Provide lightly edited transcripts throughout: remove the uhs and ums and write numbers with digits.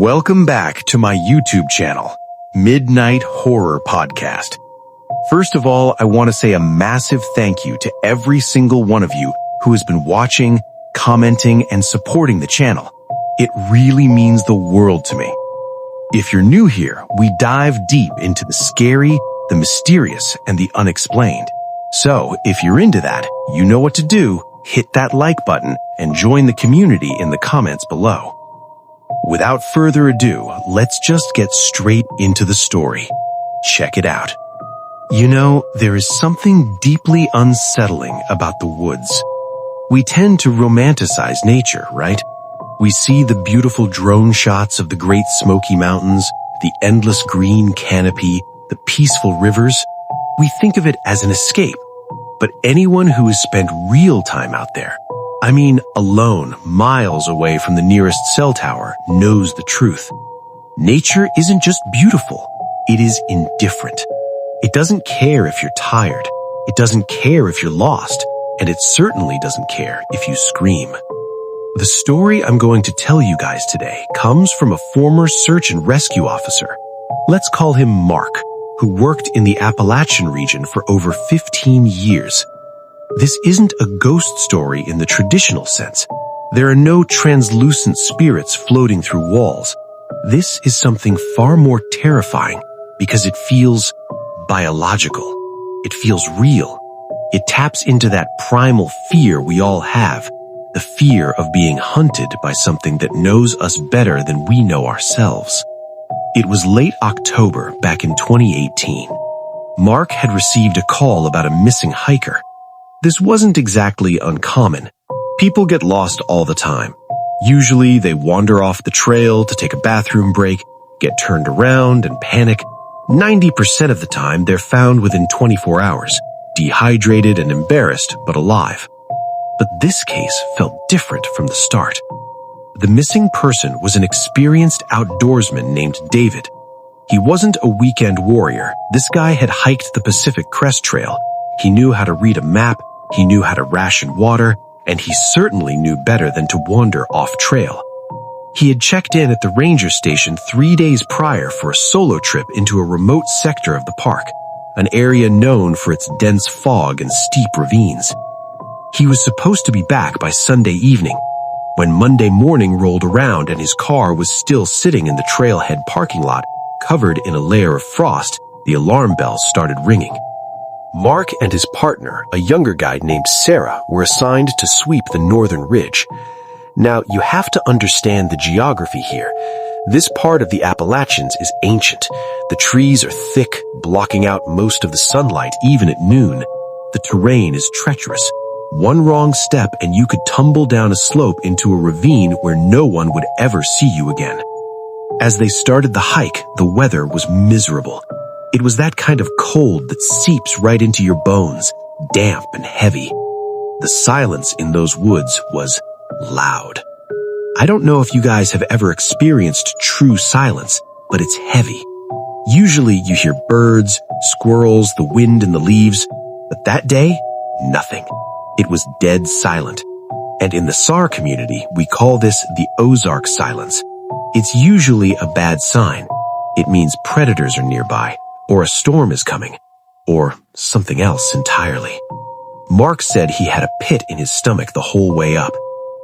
Welcome back to my YouTube channel, Midnight Horror Podcast. First of all, I want to say a massive thank you to every single one of you who has been watching, commenting, and supporting the channel. It really means the world to me. If you're new here, we dive deep into the scary, the mysterious, and the unexplained. So, if you're into that, you know what to do. Hit that like button and join the community in the comments below. Without further ado, let's just get straight into the story. Check it out. You know, there is something deeply unsettling about the woods. We tend to romanticize nature, right? We see the beautiful drone shots of the Great Smoky Mountains, the endless green canopy, the peaceful rivers. We think of it as an escape. But anyone who has spent real time out there, I mean alone, miles away from the nearest cell tower, knows the truth. Nature isn't just beautiful, it is indifferent. It doesn't care if you're tired, it doesn't care if you're lost, and it certainly doesn't care if you scream. The story I'm going to tell you guys today comes from a former search and rescue officer. Let's call him Mark, who worked in the Appalachian region for over 15 years. This isn't a ghost story in the traditional sense. There are no translucent spirits floating through walls. This is something far more terrifying because it feels biological. It feels real. It taps into that primal fear we all have, the fear of being hunted by something that knows us better than we know ourselves. It was late October back in 2018. Mark had received a call about a missing hiker. This wasn't exactly uncommon. People get lost all the time. Usually they wander off the trail to take a bathroom break, get turned around and panic. 90% of the time they're found within 24 hours, dehydrated and embarrassed but alive. But this case felt different from the start. The missing person was an experienced outdoorsman named David. He wasn't a weekend warrior. This guy had hiked the Pacific Crest Trail. He knew how to read a map, he knew how to ration water, and he certainly knew better than to wander off trail. He had checked in at the ranger station 3 days prior for a solo trip into a remote sector of the park, an area known for its dense fog and steep ravines. He was supposed to be back by Sunday evening. When Monday morning rolled around and his car was still sitting in the trailhead parking lot, covered in a layer of frost, the alarm bells started ringing. Mark and his partner, a younger guy named Sarah, were assigned to sweep the northern ridge. Now, you have to understand the geography here. This part of the Appalachians is ancient. The trees are thick, blocking out most of the sunlight even at noon. The terrain is treacherous. One wrong step and you could tumble down a slope into a ravine where no one would ever see you again. As they started the hike, the weather was miserable. It was that kind of cold that seeps right into your bones, damp and heavy. The silence in those woods was loud. I don't know if you guys have ever experienced true silence, but it's heavy. Usually you hear birds, squirrels, the wind in the leaves, but that day, nothing. It was dead silent. And in the SAR community, we call this the Ozark silence. It's usually a bad sign. It means predators are nearby, or a storm is coming, or something else entirely. Mark said he had a pit in his stomach the whole way up.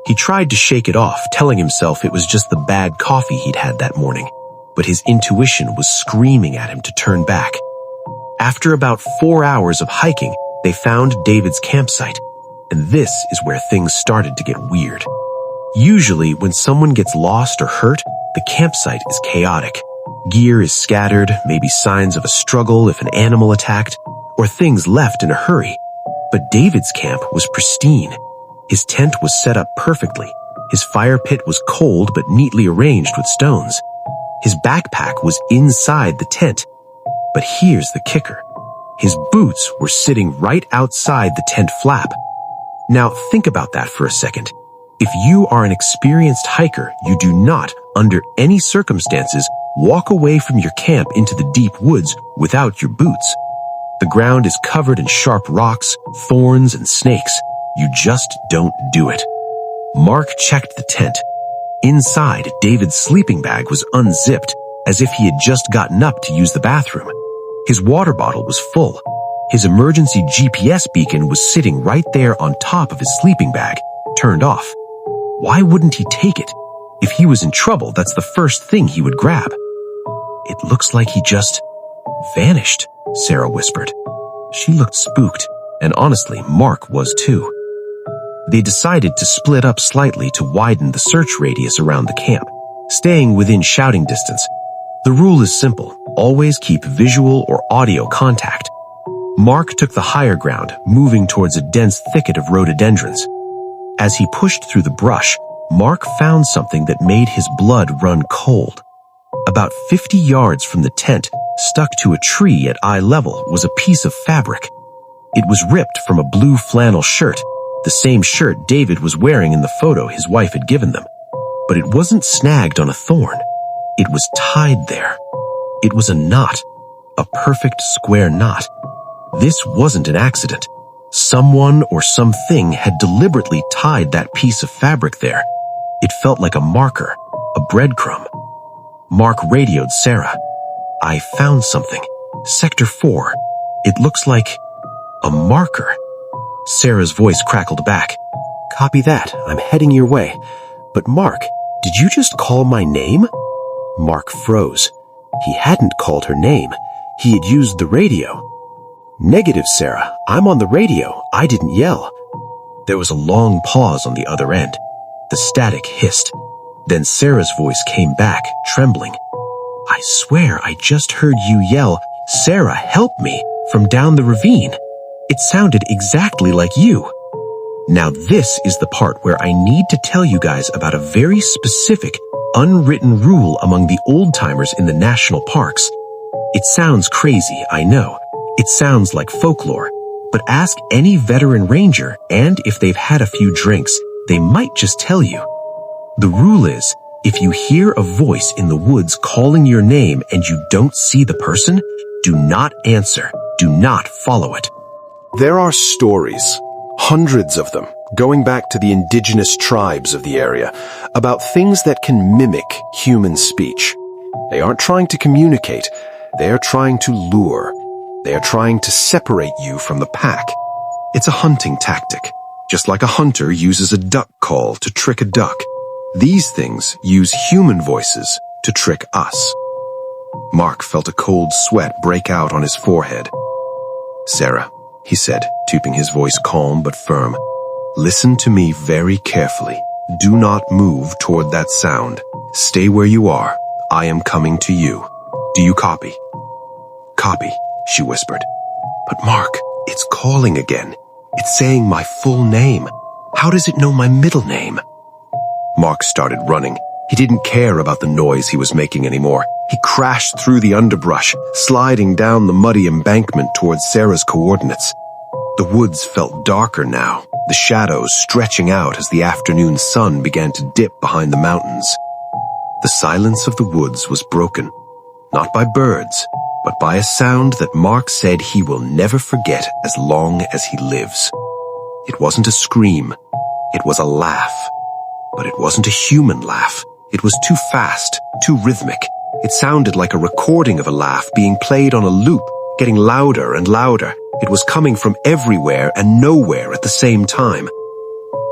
He tried to shake it off, telling himself it was just the bad coffee he'd had that morning, but his intuition was screaming at him to turn back. After about 4 hours of hiking, they found David's campsite, and this is where things started to get weird. Usually, when someone gets lost or hurt, the campsite is chaotic. Gear is scattered, maybe signs of a struggle if an animal attacked, or things left in a hurry. But David's camp was pristine. His tent was set up perfectly. His fire pit was cold but neatly arranged with stones. His backpack was inside the tent. But here's the kicker. His boots were sitting right outside the tent flap. Now think about that for a second. If you are an experienced hiker, you do not, under any circumstances, walk away from your camp into the deep woods without your boots. The ground is covered in sharp rocks, thorns, and snakes. You just don't do it. Mark checked the tent. Inside, David's sleeping bag was unzipped, as if he had just gotten up to use the bathroom. His water bottle was full. His emergency GPS beacon was sitting right there on top of his sleeping bag, turned off. Why wouldn't he take it? If he was in trouble, that's the first thing he would grab. It looks like he just vanished, Sarah whispered. She looked spooked, and honestly, Mark was too. They decided to split up slightly to widen the search radius around the camp, staying within shouting distance. The rule is simple: always keep visual or audio contact. Mark took the higher ground, moving towards a dense thicket of rhododendrons. As he pushed through the brush, Mark found something that made his blood run cold. About 50 yards from the tent, stuck to a tree at eye level, was a piece of fabric. It was ripped from a blue flannel shirt, the same shirt David was wearing in the photo his wife had given them. But it wasn't snagged on a thorn. It was tied there. It was a knot, a perfect square knot. This wasn't an accident. Someone or something had deliberately tied that piece of fabric there. It felt like a marker, a breadcrumb. Mark radioed Sarah. "I found something. Sector 4. It looks like a marker." Sarah's voice crackled back. "Copy that. I'm heading your way. But Mark, did you just call my name?" Mark froze. He hadn't called her name. He had used the radio. "Negative, Sarah. I'm on the radio. I didn't yell." There was a long pause on the other end. The static hissed. Then Sarah's voice came back, trembling. "I swear I just heard you yell, 'Sarah, help me,' from down the ravine. It sounded exactly like you." Now this is the part where I need to tell you guys about a very specific, unwritten rule among the old-timers in the national parks. It sounds crazy, I know. It sounds like folklore. But ask any veteran ranger, and if they've had a few drinks, they might just tell you. The rule is, if you hear a voice in the woods calling your name and you don't see the person, do not answer. Do not follow it. There are stories, hundreds of them, going back to the indigenous tribes of the area, about things that can mimic human speech. They aren't trying to communicate. They are trying to lure. They are trying to separate you from the pack. It's a hunting tactic, just like a hunter uses a duck call to trick a duck. These things use human voices to trick us. Mark felt a cold sweat break out on his forehead. "Sarah," he said, keeping his voice calm but firm, "listen to me very carefully. Do not move toward that sound. Stay where you are. I am coming to you. Do you copy?" "Copy," she whispered. "But Mark, it's calling again. It's saying my full name. How does it know my middle name?" Mark started running. He didn't care about the noise he was making anymore. He crashed through the underbrush, sliding down the muddy embankment towards Sarah's coordinates. The woods felt darker now, the shadows stretching out as the afternoon sun began to dip behind the mountains. The silence of the woods was broken, not by birds, but by a sound that Mark said he will never forget as long as he lives. It wasn't a scream. It was a laugh. But it wasn't a human laugh. It was too fast, too rhythmic. It sounded like a recording of a laugh being played on a loop, getting louder and louder. It was coming from everywhere and nowhere at the same time.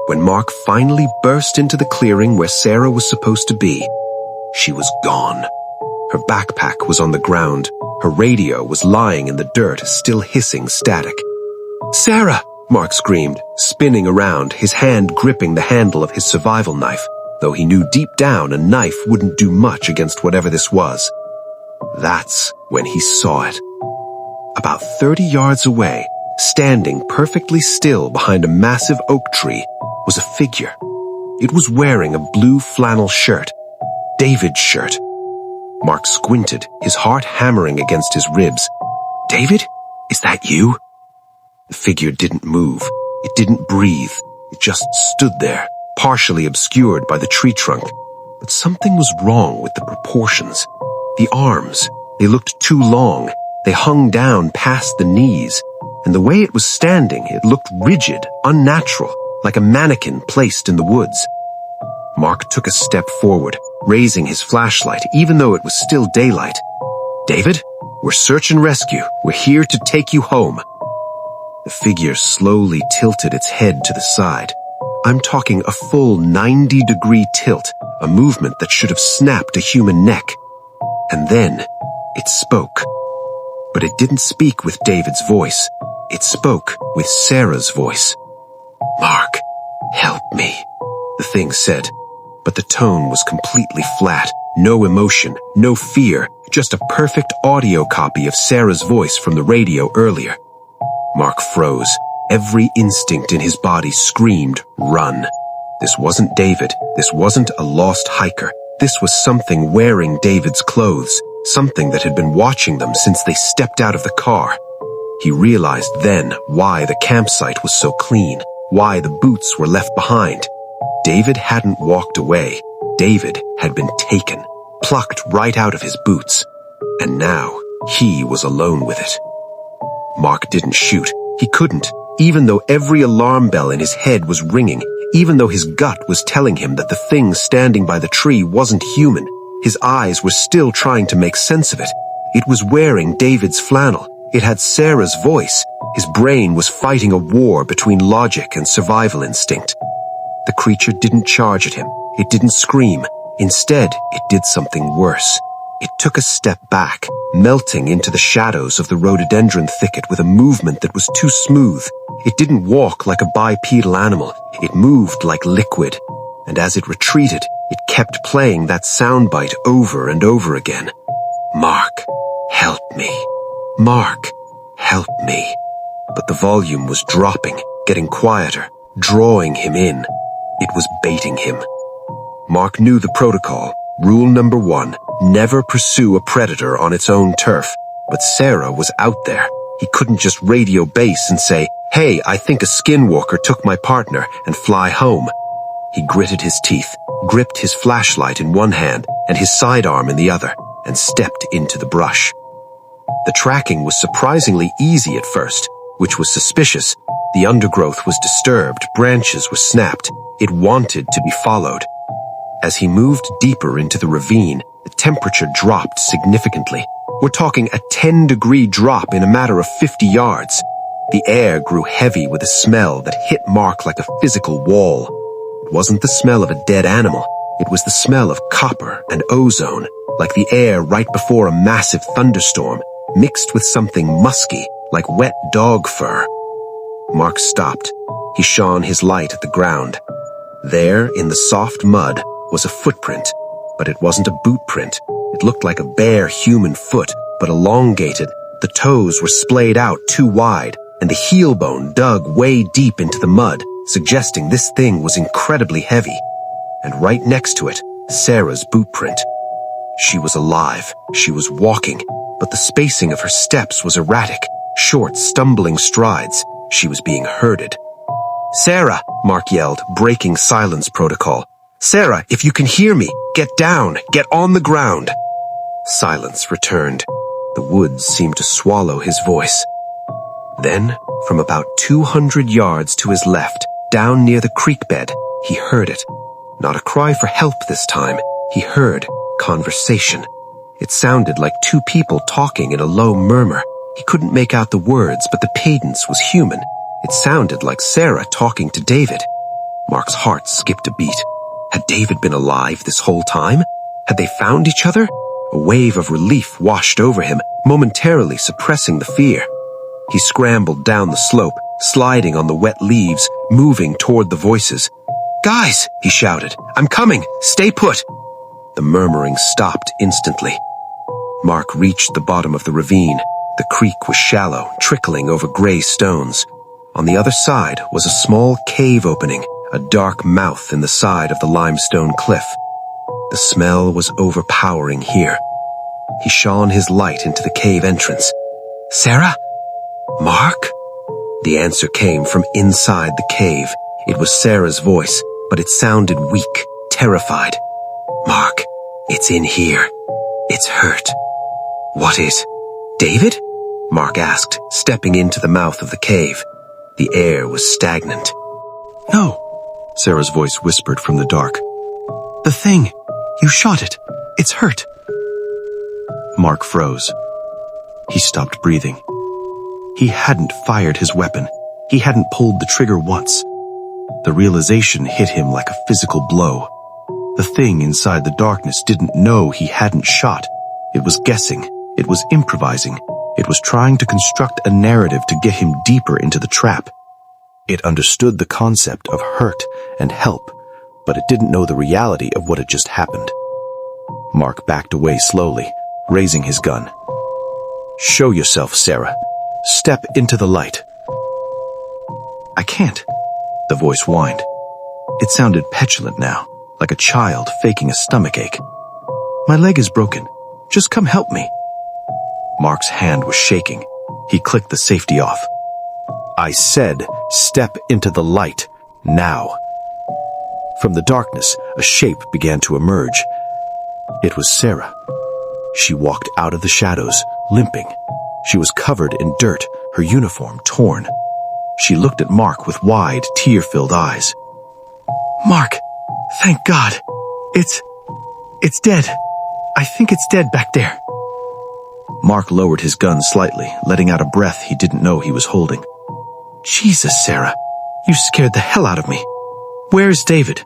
When Mark finally burst into the clearing where Sarah was supposed to be, she was gone. Her backpack was on the ground. Her radio was lying in the dirt, still hissing static. "Sarah!" Mark screamed, spinning around, his hand gripping the handle of his survival knife, though he knew deep down a knife wouldn't do much against whatever this was. That's when he saw it. About 30 yards away, standing perfectly still behind a massive oak tree, was a figure. It was wearing a blue flannel shirt. David's shirt. Mark squinted, his heart hammering against his ribs. "David? Is that you?" The figure didn't move. It didn't breathe. It just stood there, partially obscured by the tree trunk. But something was wrong with the proportions. The arms, they looked too long. They hung down past the knees. And the way it was standing, it looked rigid, unnatural, like a mannequin placed in the woods. Mark took a step forward, raising his flashlight even though it was still daylight. "David, we're search and rescue. We're here to take you home." The figure slowly tilted its head to the side. I'm talking a full 90-degree tilt, a movement that should have snapped a human neck. And then it spoke. But it didn't speak with David's voice. It spoke with Sarah's voice. "Mark, help me," the thing said. But the tone was completely flat. No emotion, no fear, just a perfect audio copy of Sarah's voice from the radio earlier. Mark froze. Every instinct in his body screamed, "Run." This wasn't David. This wasn't a lost hiker. This was something wearing David's clothes, something that had been watching them since they stepped out of the car. He realized then why the campsite was so clean, why the boots were left behind. David hadn't walked away. David had been taken, plucked right out of his boots. And now he was alone with it. Mark didn't shoot. He couldn't, even though every alarm bell in his head was ringing, even though his gut was telling him that the thing standing by the tree wasn't human. His eyes were still trying to make sense of it. It was wearing David's flannel. It had Sarah's voice. His brain was fighting a war between logic and survival instinct. The creature didn't charge at him. It didn't scream. Instead, it did something worse. It took a step back, melting into the shadows of the rhododendron thicket with a movement that was too smooth. It didn't walk like a bipedal animal. It moved like liquid. And as it retreated, it kept playing that soundbite over and over again. "Mark, help me. Mark, help me." But the volume was dropping, getting quieter, drawing him in. It was baiting him. Mark knew the protocol. Rule number 1, never pursue a predator on its own turf. But Sarah was out there. He couldn't just radio base and say, "Hey, I think a skinwalker took my partner," and fly home. He gritted his teeth, gripped his flashlight in one hand and his sidearm in the other, and stepped into the brush. The tracking was surprisingly easy at first, which was suspicious. The undergrowth was disturbed, branches were snapped. It wanted to be followed. As he moved deeper into the ravine, the temperature dropped significantly. We're talking a 10-degree drop in a matter of 50 yards. The air grew heavy with a smell that hit Mark like a physical wall. It wasn't the smell of a dead animal. It was the smell of copper and ozone, like the air right before a massive thunderstorm, mixed with something musky, like wet dog fur. Mark stopped. He shone his light at the ground. There, in the soft mud, was a footprint, but it wasn't a boot print. It looked like a bare human foot, but elongated. The toes were splayed out too wide, and the heel bone dug way deep into the mud, suggesting this thing was incredibly heavy. And right next to it, Sarah's boot print. She was alive. She was walking, but the spacing of her steps was erratic, short, stumbling strides. She was being herded. "Sarah," Mark yelled, breaking silence protocol. "Sarah, if you can hear me, get down, get on the ground." Silence returned. The woods seemed to swallow his voice. Then, from about 200 yards to his left, down near the creek bed, he heard it. Not a cry for help this time. He heard conversation. It sounded like two people talking in a low murmur. He couldn't make out the words, but the cadence was human. It sounded like Sarah talking to David. Mark's heart skipped a beat. Had David been alive this whole time? Had they found each other? A wave of relief washed over him, momentarily suppressing the fear. He scrambled down the slope, sliding on the wet leaves, moving toward the voices. "Guys," he shouted, "I'm coming! Stay put!" The murmuring stopped instantly. Mark reached the bottom of the ravine. The creek was shallow, trickling over gray stones. On the other side was a small cave opening, a dark mouth in the side of the limestone cliff. The smell was overpowering here. He shone his light into the cave entrance. "Sarah? Mark?" The answer came from inside the cave. It was Sarah's voice, but it sounded weak, terrified. "Mark, it's in here. It's hurt." "What is? David?" Mark asked, stepping into the mouth of the cave. The air was stagnant. "No," Sarah's voice whispered from the dark. The thing! You shot it! It's hurt! Mark froze. He stopped breathing. He hadn't fired his weapon. He hadn't pulled the trigger once. The realization hit him like a physical blow. The thing inside the darkness didn't know he hadn't shot. It was guessing. It was improvising. It was trying to construct a narrative to get him deeper into the trap. It understood the concept of hurt and help, but it didn't know the reality of what had just happened. Mark backed away slowly, raising his gun. "Show yourself, Sarah. Step into the light." "I can't," the voice whined. It sounded petulant now, like a child faking a stomachache. "My leg is broken. Just come help me." Mark's hand was shaking. He clicked the safety off. "I said, step into the light, now." From the darkness, a shape began to emerge. It was Sarah. She walked out of the shadows, limping. She was covered in dirt, her uniform torn. She looked at Mark with wide, tear-filled eyes. "Mark, thank God. It's dead. I think it's dead back there." Mark lowered his gun slightly, letting out a breath he didn't know he was holding. "Jesus, Sarah, you scared the hell out of me. Where's David?"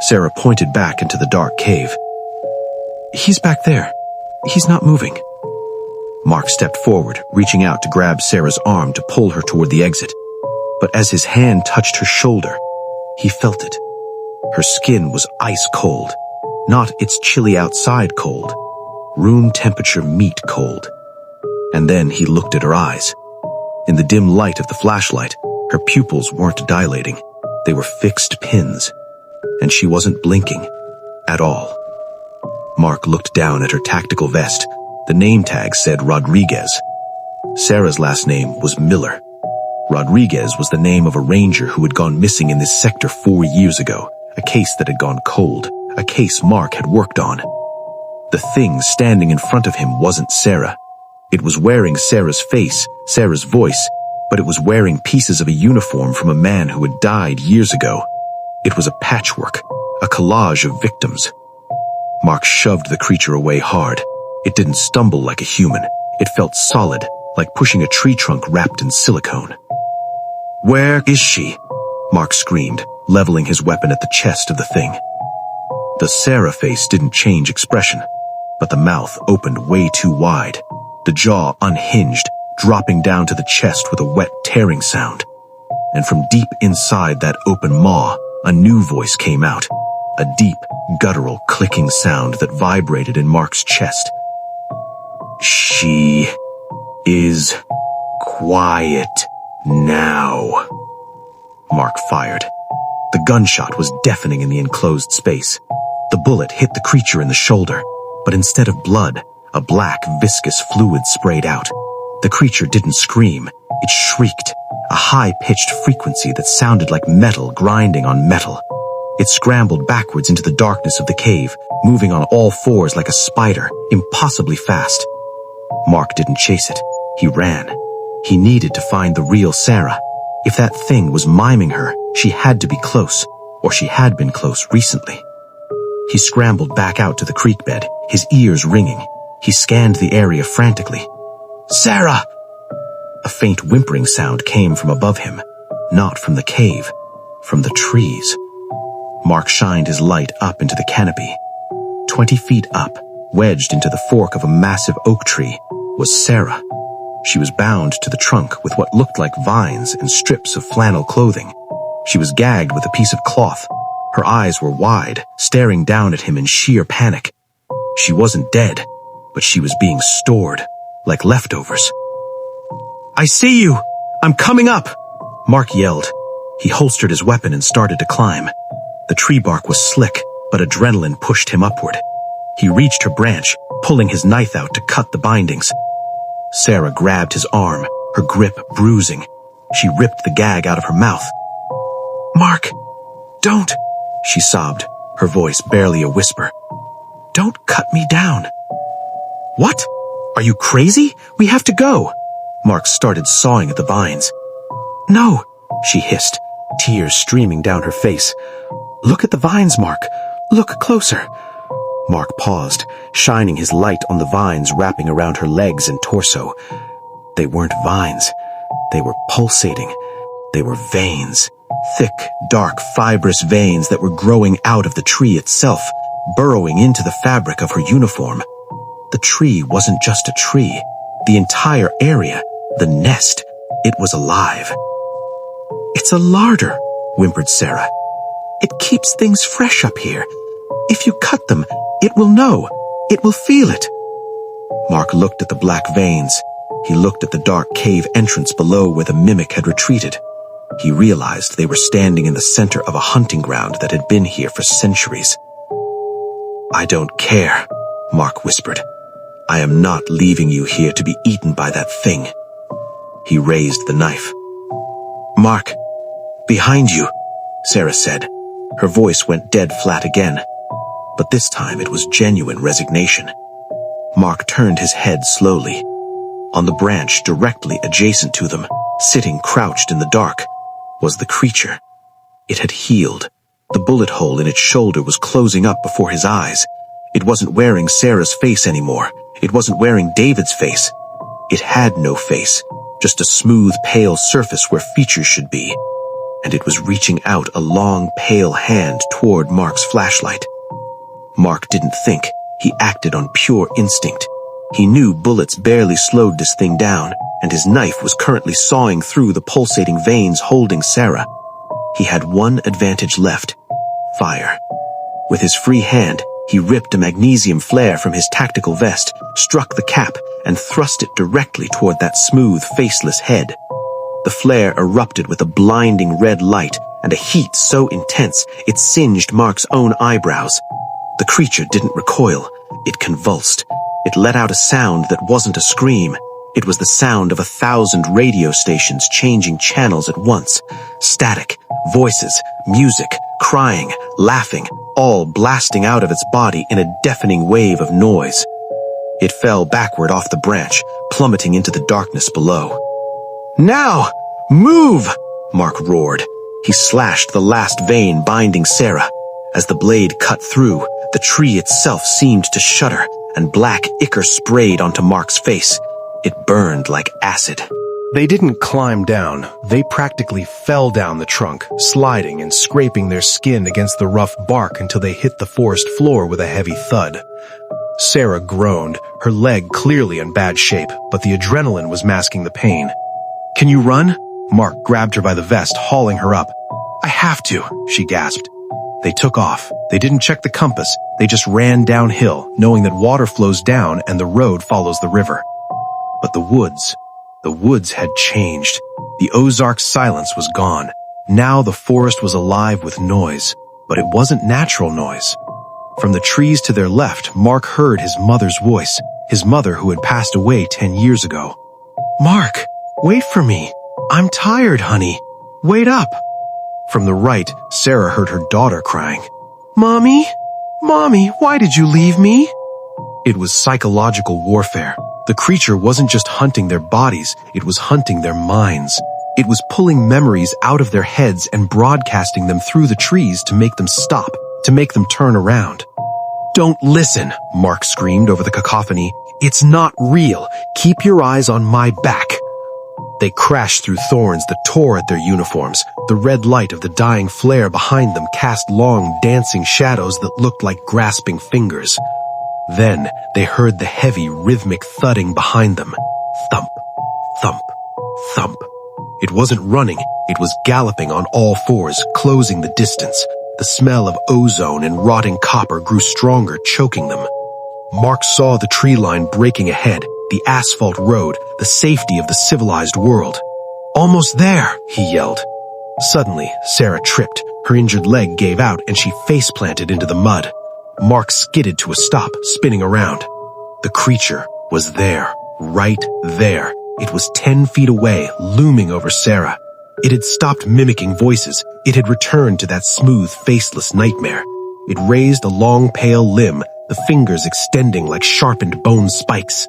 Sarah pointed back into the dark cave. "He's back there. He's not moving." Mark stepped forward, reaching out to grab Sarah's arm to pull her toward the exit. But as his hand touched her shoulder, he felt it. Her skin was ice cold, not its chilly outside cold, room temperature meat cold. And then he looked at her eyes. In the dim light of the flashlight, her pupils weren't dilating. They were fixed pins. And she wasn't blinking at all. Mark looked down at her tactical vest. The name tag said Rodriguez. Sarah's last name was Miller. Rodriguez was the name of a ranger who had gone missing in this sector 4 years ago, a case that had gone cold, a case Mark had worked on. The thing standing in front of him wasn't Sarah. It was wearing Sarah's face, Sarah's voice, but it was wearing pieces of a uniform from a man who had died years ago. It was a patchwork, a collage of victims. Mark shoved the creature away hard. It didn't stumble like a human. It felt solid, like pushing a tree trunk wrapped in silicone. "Where is she?" Mark screamed, leveling his weapon at the chest of the thing. The Sarah face didn't change expression, but the mouth opened way too wide. The jaw unhinged, dropping down to the chest with a wet tearing sound. And from deep inside that open maw, a new voice came out, a deep, guttural clicking sound that vibrated in Mark's chest. "She is quiet now." Mark fired. The gunshot was deafening in the enclosed space. The bullet hit the creature in the shoulder, but instead of blood, a black, viscous fluid sprayed out. The creature didn't scream. It shrieked, a high-pitched frequency that sounded like metal grinding on metal. It scrambled backwards into the darkness of the cave, moving on all fours like a spider, impossibly fast. Mark didn't chase it. He ran. He needed to find the real Sarah. If that thing was miming her, she had to be close, or she had been close recently. He scrambled back out to the creek bed, his ears ringing. He scanned the area frantically. "Sarah!" A faint whimpering sound came from above him, not from the cave, from the trees. Mark shined his light up into the canopy. 20 feet up, wedged into the fork of a massive oak tree, was Sarah. She was bound to the trunk with what looked like vines and strips of flannel clothing. She was gagged with a piece of cloth. Her eyes were wide, staring down at him in sheer panic. She wasn't dead, but she was being stored, like leftovers. "I see you! I'm coming up!" Mark yelled. He holstered his weapon and started to climb. The tree bark was slick, but adrenaline pushed him upward. He reached her branch, pulling his knife out to cut the bindings. Sarah grabbed his arm, her grip bruising. She ripped the gag out of her mouth. "Mark, don't," she sobbed, her voice barely a whisper. "Don't cut me down." "What? Are you crazy? We have to go." Mark started sawing at the vines. "No," she hissed, tears streaming down her face. "Look at the vines, Mark. Look closer. Mark paused, shining his light on the vines wrapping around her legs and torso. They weren't vines. They were pulsating. They were veins. Thick, dark, fibrous veins that were growing out of the tree itself, burrowing into the fabric of her uniform. The tree wasn't just a tree. The entire area, the nest, it was alive. "It's a larder," whimpered Sarah. "It keeps things fresh up here. If you cut them, it will know. It will feel it." Mark looked at the black veins. He looked at the dark cave entrance below where the mimic had retreated. He realized they were standing in the center of a hunting ground that had been here for centuries. "I don't care," Mark whispered. "I am not leaving you here to be eaten by that thing." He raised the knife. "Mark, behind you," Sarah said. Her voice went dead flat again. But this time it was genuine resignation. Mark turned his head slowly. On the branch directly adjacent to them, sitting crouched in the dark, was the creature. It had healed. The bullet hole in its shoulder was closing up before his eyes. It wasn't wearing Sarah's face anymore. It wasn't wearing David's face. It had no face, just a smooth, pale surface where features should be. And it was reaching out a long, pale hand toward Mark's flashlight. Mark didn't think. He acted on pure instinct. He knew bullets barely slowed this thing down, and his knife was currently sawing through the pulsating veins holding Sarah. He had one advantage left: fire. With his free hand, he ripped a magnesium flare from his tactical vest, struck the cap, and thrust it directly toward that smooth, faceless head. The flare erupted with a blinding red light and a heat so intense it singed Mark's own eyebrows. The creature didn't recoil. It convulsed. It let out a sound that wasn't a scream. It was the sound of 1,000 radio stations changing channels at once. Static, voices, music, crying, laughing, all blasting out of its body in a deafening wave of noise. It fell backward off the branch, plummeting into the darkness below. "Now! Move!" Mark roared. He slashed the last vein binding Sarah. As the blade cut through, the tree itself seemed to shudder, and black ichor sprayed onto Mark's face. It burned like acid. They didn't climb down. They practically fell down the trunk, sliding and scraping their skin against the rough bark until they hit the forest floor with a heavy thud. Sarah groaned, her leg clearly in bad shape, but the adrenaline was masking the pain. "Can you run?" Mark grabbed her by the vest, hauling her up. "I have to," she gasped. They took off. They didn't check the compass. They just ran downhill, knowing that water flows down and the road follows the river. But the woods had changed. The Ozark silence was gone. Now the forest was alive with noise, but it wasn't natural noise. From the trees to their left, Mark heard his mother's voice, his mother who had passed away 10 years ago. "Mark, wait for me. I'm tired, honey. Wait up." From the right, Sarah heard her daughter crying, "Mommy? Mommy, why did you leave me?" It was psychological warfare. The creature wasn't just hunting their bodies, it was hunting their minds. It was pulling memories out of their heads and broadcasting them through the trees to make them stop, to make them turn around. "Don't listen," Mark screamed over the cacophony. "It's not real. Keep your eyes on my back." They crashed through thorns that tore at their uniforms. The red light of the dying flare behind them cast long, dancing shadows that looked like grasping fingers. Then they heard the heavy, rhythmic thudding behind them. Thump, thump, thump. It wasn't running, it was galloping on all fours, closing the distance. The smell of ozone and rotting copper grew stronger, choking them. Mark saw the tree line breaking ahead, the asphalt road, the safety of the civilized world. "Almost there," he yelled. Suddenly, Sarah tripped. Her injured leg gave out and she face-planted into the mud. Mark skidded to a stop, spinning around. The creature was there, right there. It was 10 feet away, looming over Sarah. It had stopped mimicking voices. It had returned to that smooth, faceless nightmare. It raised a long, pale limb, the fingers extending like sharpened bone spikes.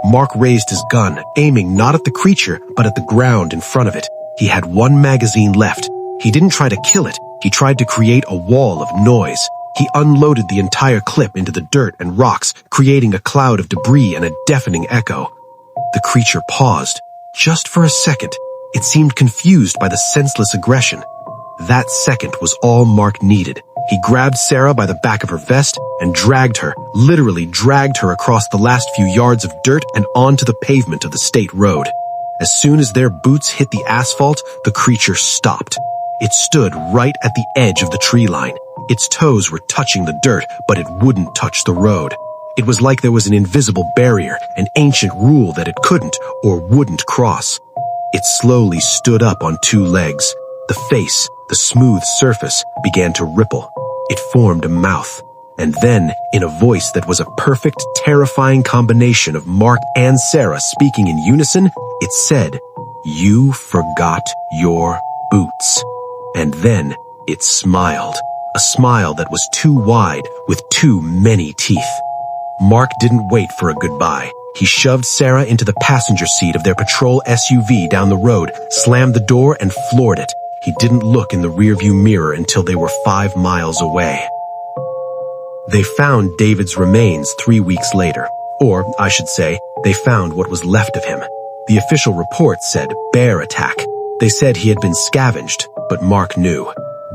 Mark raised his gun, aiming not at the creature, but at the ground in front of it. He had one magazine left. He didn't try to kill it. He tried to create a wall of noise. He unloaded the entire clip into the dirt and rocks, creating a cloud of debris and a deafening echo. The creature paused. Just for a second, it seemed confused by the senseless aggression. That second was all Mark needed. He grabbed Sarah by the back of her vest and literally dragged her across the last few yards of dirt and onto the pavement of the state road. As soon as their boots hit the asphalt, the creature stopped. It stood right at the edge of the tree line. Its toes were touching the dirt, but it wouldn't touch the road. It was like there was an invisible barrier, an ancient rule that it couldn't or wouldn't cross. It slowly stood up on two legs. The face, the smooth surface, began to ripple. It formed a mouth. And then, in a voice that was a perfect, terrifying combination of Mark and Sarah speaking in unison, it said, "You forgot your boots." And then it smiled. A smile that was too wide, with too many teeth. Mark didn't wait for a goodbye. He shoved Sarah into the passenger seat of their patrol SUV down the road, slammed the door, and floored it. He didn't look in the rearview mirror until they were 5 miles away. They found David's remains 3 weeks later. Or, I should say, they found what was left of him. The official report said bear attack. They said he had been scavenged, but Mark knew.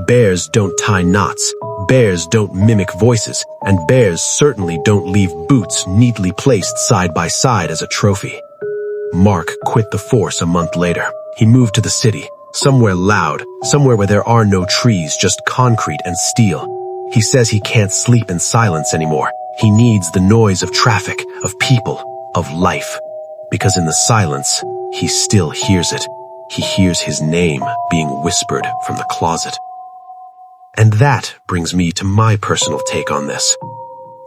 Bears don't tie knots, bears don't mimic voices, and bears certainly don't leave boots neatly placed side by side as a trophy. Mark quit the force a month later. He moved to the city, somewhere loud, somewhere where there are no trees, just concrete and steel. He says he can't sleep in silence anymore. He needs the noise of traffic, of people, of life. Because in the silence, he still hears it. He hears his name being whispered from the closet. And that brings me to my personal take on this.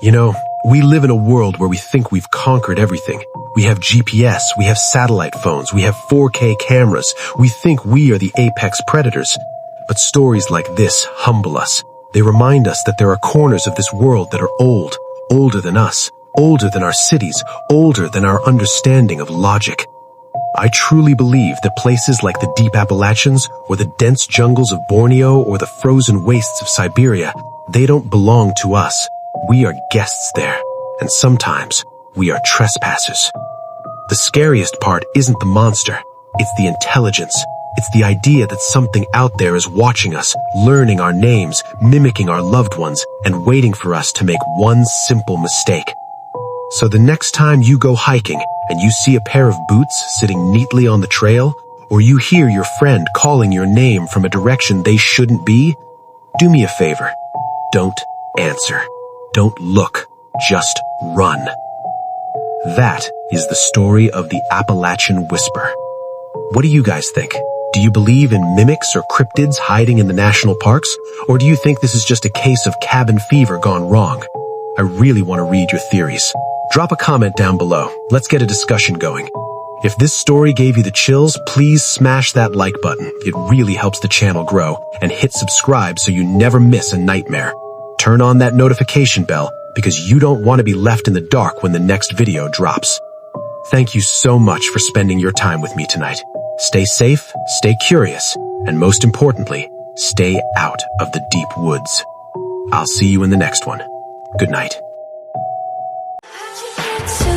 You know, we live in a world where we think we've conquered everything. We have GPS, we have satellite phones, we have 4K cameras. We think we are the apex predators. But stories like this humble us. They remind us that there are corners of this world that are old, older than us, older than our cities, older than our understanding of logic. I truly believe that places like the deep Appalachians or the dense jungles of Borneo or the frozen wastes of Siberia, they don't belong to us. We are guests there, and sometimes we are trespassers. The scariest part isn't the monster, it's the intelligence. It's the idea that something out there is watching us, learning our names, mimicking our loved ones, and waiting for us to make one simple mistake. So the next time you go hiking and you see a pair of boots sitting neatly on the trail, or you hear your friend calling your name from a direction they shouldn't be, do me a favor. Don't answer. Don't look. Just run. That is the story of the Appalachian Whisper. What do you guys think? Do you believe in mimics or cryptids hiding in the national parks? Or do you think this is just a case of cabin fever gone wrong? I really want to read your theories. Drop a comment down below. Let's get a discussion going. If this story gave you the chills, please smash that like button. It really helps the channel grow. And hit subscribe so you never miss a nightmare. Turn on that notification bell because you don't want to be left in the dark when the next video drops. Thank you so much for spending your time with me tonight. Stay safe, stay curious, and most importantly, stay out of the deep woods. I'll see you in the next one. Good night. To